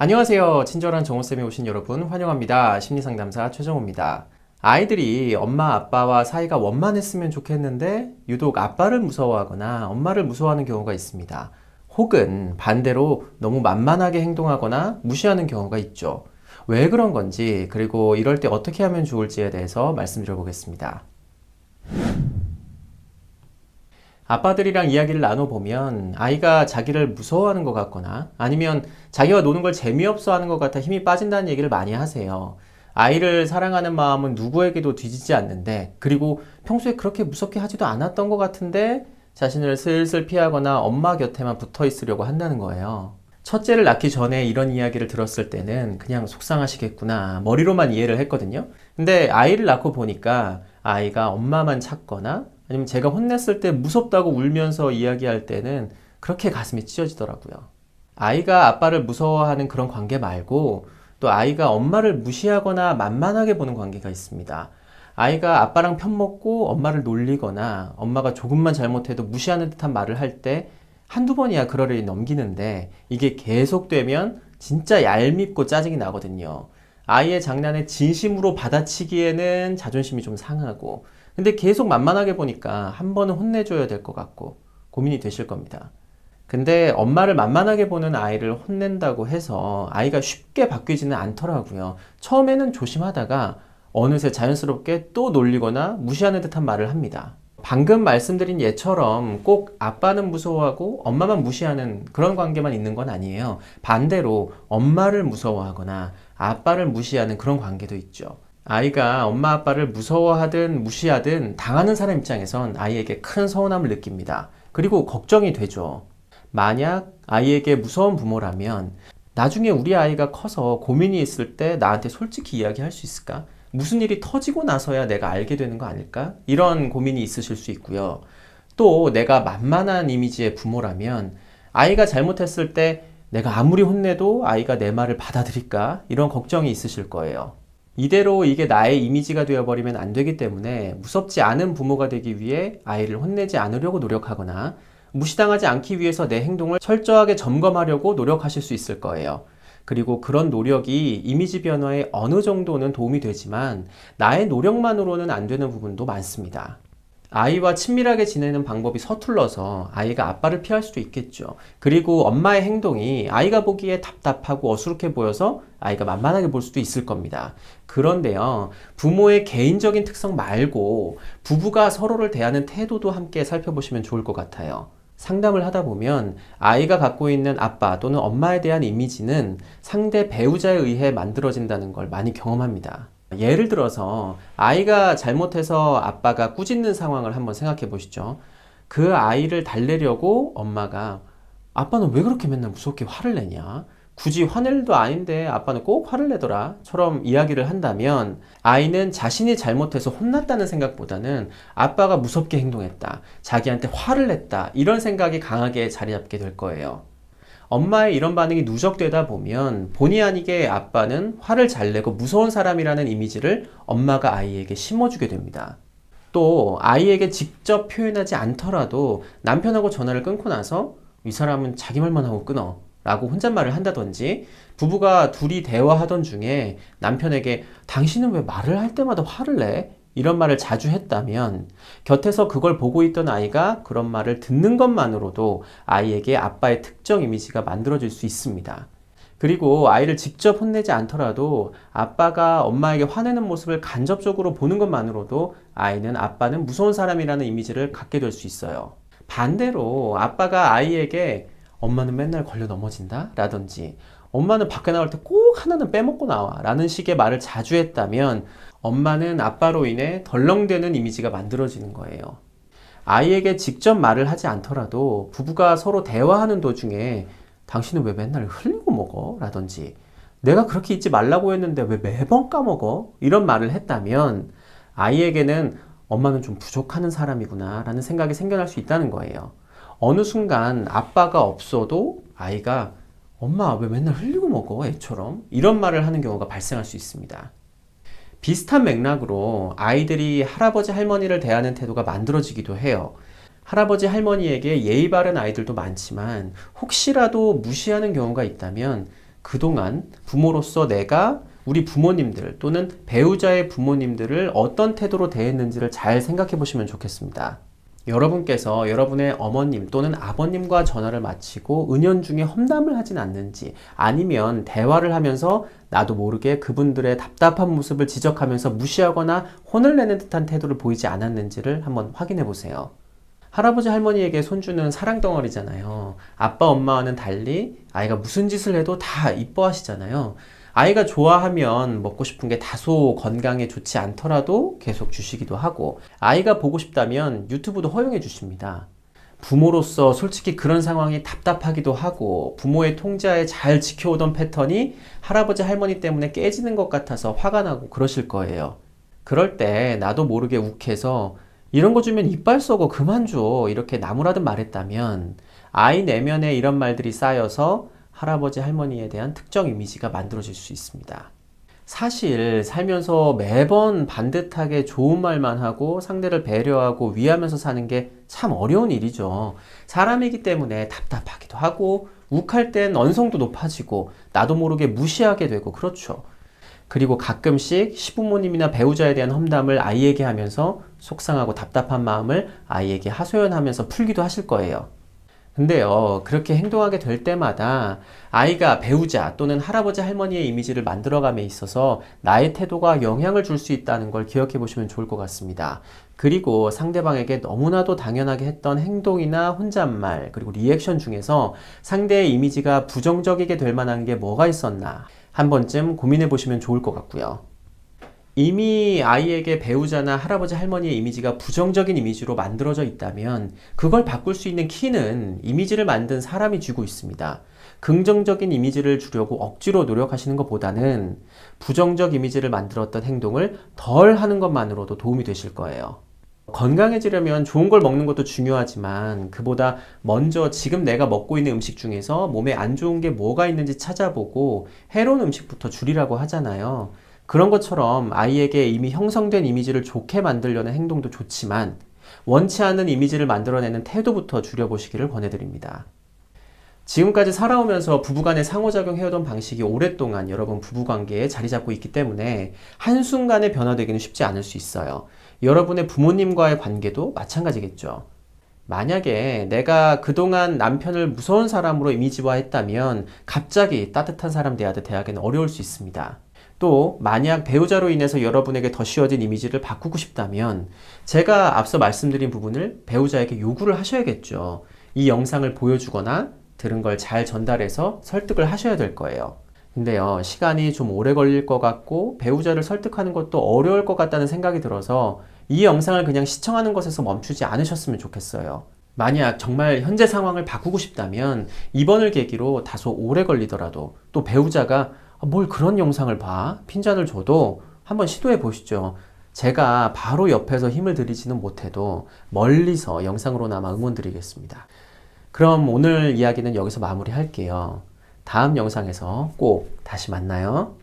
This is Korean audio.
안녕하세요. 친절한 정호쌤에 오신 여러분 환영합니다. 심리상담사 최정호입니다. 아이들이 엄마 아빠와 사이가 원만했으면 좋겠는데 유독 아빠를 무서워하거나 엄마를 무서워하는 경우가 있습니다. 혹은 반대로 너무 만만하게 행동하거나 무시하는 경우가 있죠. 왜 그런 건지, 그리고 이럴 때 어떻게 하면 좋을지에 대해서 말씀드려 보겠습니다. 아빠들이랑 이야기를 나눠보면 아이가 자기를 무서워하는 것 같거나 아니면 자기와 노는 걸 재미없어 하는 것 같아 힘이 빠진다는 얘기를 많이 하세요. 아이를 사랑하는 마음은 누구에게도 뒤지지 않는데, 그리고 평소에 그렇게 무섭게 하지도 않았던 것 같은데 자신을 슬슬 피하거나 엄마 곁에만 붙어 있으려고 한다는 거예요. 첫째를 낳기 전에 이런 이야기를 들었을 때는 그냥 속상하시겠구나, 머리로만 이해를 했거든요. 근데 아이를 낳고 보니까 아이가 엄마만 찾거나 아니면 제가 혼냈을 때 무섭다고 울면서 이야기할 때는 그렇게 가슴이 찢어지더라고요. 아이가 아빠를 무서워하는 그런 관계 말고 또 아이가 엄마를 무시하거나 만만하게 보는 관계가 있습니다. 아이가 아빠랑 편먹고 엄마를 놀리거나 엄마가 조금만 잘못해도 무시하는 듯한 말을 할 때 한두 번이야 그러려니 넘기는데, 이게 계속되면 진짜 얄밉고 짜증이 나거든요. 아이의 장난에 진심으로 받아치기에는 자존심이 좀 상하고, 근데 계속 만만하게 보니까 한 번은 혼내줘야 될 것 같고 고민이 되실 겁니다. 근데 엄마를 만만하게 보는 아이를 혼낸다고 해서 아이가 쉽게 바뀌지는 않더라고요. 처음에는 조심하다가 어느새 자연스럽게 또 놀리거나 무시하는 듯한 말을 합니다. 방금 말씀드린 예처럼 꼭 아빠는 무서워하고 엄마만 무시하는 그런 관계만 있는 건 아니에요. 반대로 엄마를 무서워하거나 아빠를 무시하는 그런 관계도 있죠. 아이가 엄마 아빠를 무서워하든 무시하든 당하는 사람 입장에선 아이에게 큰 서운함을 느낍니다. 그리고 걱정이 되죠. 만약 아이에게 무서운 부모라면 나중에 우리 아이가 커서 고민이 있을 때 나한테 솔직히 이야기할 수 있을까? 무슨 일이 터지고 나서야 내가 알게 되는 거 아닐까? 이런 고민이 있으실 수 있고요. 또 내가 만만한 이미지의 부모라면 아이가 잘못했을 때 내가 아무리 혼내도 아이가 내 말을 받아들일까? 이런 걱정이 있으실 거예요. 이대로 이게 나의 이미지가 되어버리면 안 되기 때문에 무섭지 않은 부모가 되기 위해 아이를 혼내지 않으려고 노력하거나 무시당하지 않기 위해서 내 행동을 철저하게 점검하려고 노력하실 수 있을 거예요. 그리고 그런 노력이 이미지 변화에 어느 정도는 도움이 되지만 나의 노력만으로는 안 되는 부분도 많습니다. 아이와 친밀하게 지내는 방법이 서툴러서 아이가 아빠를 피할 수도 있겠죠. 그리고 엄마의 행동이 아이가 보기에 답답하고 어수룩해 보여서 아이가 만만하게 볼 수도 있을 겁니다. 그런데요, 부모의 개인적인 특성 말고 부부가 서로를 대하는 태도도 함께 살펴보시면 좋을 것 같아요. 상담을 하다 보면 아이가 갖고 있는 아빠 또는 엄마에 대한 이미지는 상대 배우자에 의해 만들어진다는 걸 많이 경험합니다. 예를 들어서 아이가 잘못해서 아빠가 꾸짖는 상황을 한번 생각해 보시죠. 그 아이를 달래려고 엄마가 아빠는 왜 그렇게 맨날 무섭게 화를 내냐? 굳이 화낼 일도 아닌데 아빠는 꼭 화를 내더라 처럼 이야기를 한다면 아이는 자신이 잘못해서 혼났다는 생각보다는 아빠가 무섭게 행동했다, 자기한테 화를 냈다, 이런 생각이 강하게 자리 잡게 될 거예요. 엄마의 이런 반응이 누적되다 보면 본의 아니게 아빠는 화를 잘 내고 무서운 사람이라는 이미지를 엄마가 아이에게 심어주게 됩니다. 또 아이에게 직접 표현하지 않더라도 남편하고 전화를 끊고 나서 이 사람은 자기 말만 하고 끊어 라고 혼잣말을 한다든지, 부부가 둘이 대화하던 중에 남편에게 당신은 왜 말을 할 때마다 화를 내? 이런 말을 자주 했다면 곁에서 그걸 보고 있던 아이가 그런 말을 듣는 것만으로도 아이에게 아빠의 특정 이미지가 만들어질 수 있습니다. 그리고 아이를 직접 혼내지 않더라도 아빠가 엄마에게 화내는 모습을 간접적으로 보는 것만으로도 아이는 아빠는 무서운 사람이라는 이미지를 갖게 될 수 있어요. 반대로 아빠가 아이에게 엄마는 맨날 걸려 넘어진다 라든지 엄마는 밖에 나올 때 꼭 하나는 빼먹고 나와 라는 식의 말을 자주 했다면 엄마는 아빠로 인해 덜렁대는 이미지가 만들어지는 거예요. 아이에게 직접 말을 하지 않더라도 부부가 서로 대화하는 도중에 당신은 왜 맨날 흘리고 먹어? 라든지 내가 그렇게 잊지 말라고 했는데 왜 매번 까먹어? 이런 말을 했다면 아이에게는 엄마는 좀 부족하는 사람이구나 라는 생각이 생겨날 수 있다는 거예요. 어느 순간 아빠가 없어도 아이가 엄마 왜 맨날 흘리고 먹어? 애처럼 이런 말을 하는 경우가 발생할 수 있습니다. 비슷한 맥락으로 아이들이 할아버지 할머니를 대하는 태도가 만들어지기도 해요. 할아버지 할머니에게 예의 바른 아이들도 많지만 혹시라도 무시하는 경우가 있다면 그동안 부모로서 내가 우리 부모님들 또는 배우자의 부모님들을 어떤 태도로 대했는지를 잘 생각해 보시면 좋겠습니다. 여러분께서 여러분의 어머님 또는 아버님과 전화를 마치고 은연중에 험담을 하진 않는지, 아니면 대화를 하면서 나도 모르게 그분들의 답답한 모습을 지적하면서 무시하거나 혼을 내는 듯한 태도를 보이지 않았는지를 한번 확인해 보세요. 할아버지 할머니에게 손주는 사랑덩어리잖아요. 아빠 엄마와는 달리 아이가 무슨 짓을 해도 다 이뻐하시잖아요. 아이가 좋아하면 먹고 싶은 게 다소 건강에 좋지 않더라도 계속 주시기도 하고, 아이가 보고 싶다면 유튜브도 허용해 주십니다. 부모로서 솔직히 그런 상황이 답답하기도 하고, 부모의 통제하에 잘 지켜오던 패턴이 할아버지 할머니 때문에 깨지는 것 같아서 화가 나고 그러실 거예요. 그럴 때 나도 모르게 욱해서 이런 거 주면 이빨 썩어 그만 줘 이렇게 나무라듯 말했다면, 아이 내면에 이런 말들이 쌓여서 할아버지 할머니에 대한 특정 이미지가 만들어질 수 있습니다. 사실 살면서 매번 반듯하게 좋은 말만 하고 상대를 배려하고 위하면서 사는 게 참 어려운 일이죠. 사람이기 때문에 답답하기도 하고, 욱할 땐 언성도 높아지고 나도 모르게 무시하게 되고 그렇죠. 그리고 가끔씩 시부모님이나 배우자에 대한 험담을 아이에게 하면서 속상하고 답답한 마음을 아이에게 하소연하면서 풀기도 하실 거예요. 근데요, 그렇게 행동하게 될 때마다 아이가 배우자 또는 할아버지 할머니의 이미지를 만들어감에 있어서 나의 태도가 영향을 줄 수 있다는 걸 기억해 보시면 좋을 것 같습니다. 그리고 상대방에게 너무나도 당연하게 했던 행동이나 혼잣말, 그리고 리액션 중에서 상대의 이미지가 부정적이게 될 만한 게 뭐가 있었나 한 번쯤 고민해 보시면 좋을 것 같고요. 이미 아이에게 배우자나 할아버지 할머니의 이미지가 부정적인 이미지로 만들어져 있다면 그걸 바꿀 수 있는 키는 이미지를 만든 사람이 쥐고 있습니다. 긍정적인 이미지를 주려고 억지로 노력하시는 것보다는 부정적 이미지를 만들었던 행동을 덜 하는 것만으로도 도움이 되실 거예요. 건강해지려면 좋은 걸 먹는 것도 중요하지만, 그보다 먼저 지금 내가 먹고 있는 음식 중에서 몸에 안 좋은 게 뭐가 있는지 찾아보고 해로운 음식부터 줄이라고 하잖아요. 그런 것처럼 아이에게 이미 형성된 이미지를 좋게 만들려는 행동도 좋지만, 원치 않는 이미지를 만들어내는 태도부터 줄여보시기를 권해드립니다. 지금까지 살아오면서 부부간의 상호작용해오던 방식이 오랫동안 여러분 부부관계에 자리 잡고 있기 때문에 한순간에 변화되기는 쉽지 않을 수 있어요. 여러분의 부모님과의 관계도 마찬가지겠죠. 만약에 내가 그동안 남편을 무서운 사람으로 이미지화했다면 갑자기 따뜻한 사람 대하듯 대하기는 어려울 수 있습니다. 또 만약 배우자로 인해서 여러분에게 더 씌워진 이미지를 바꾸고 싶다면 제가 앞서 말씀드린 부분을 배우자에게 요구를 하셔야겠죠. 이 영상을 보여주거나 들은 걸 잘 전달해서 설득을 하셔야 될 거예요. 근데요, 시간이 좀 오래 걸릴 것 같고 배우자를 설득하는 것도 어려울 것 같다는 생각이 들어서 이 영상을 그냥 시청하는 것에서 멈추지 않으셨으면 좋겠어요. 만약 정말 현재 상황을 바꾸고 싶다면 이번을 계기로 다소 오래 걸리더라도, 또 배우자가 뭘 그런 영상을 봐? 핀잔을 줘도 한번 시도해 보시죠. 제가 바로 옆에서 힘을 드리지는 못해도 멀리서 영상으로나마 응원드리겠습니다. 그럼 오늘 이야기는 여기서 마무리할게요. 다음 영상에서 꼭 다시 만나요.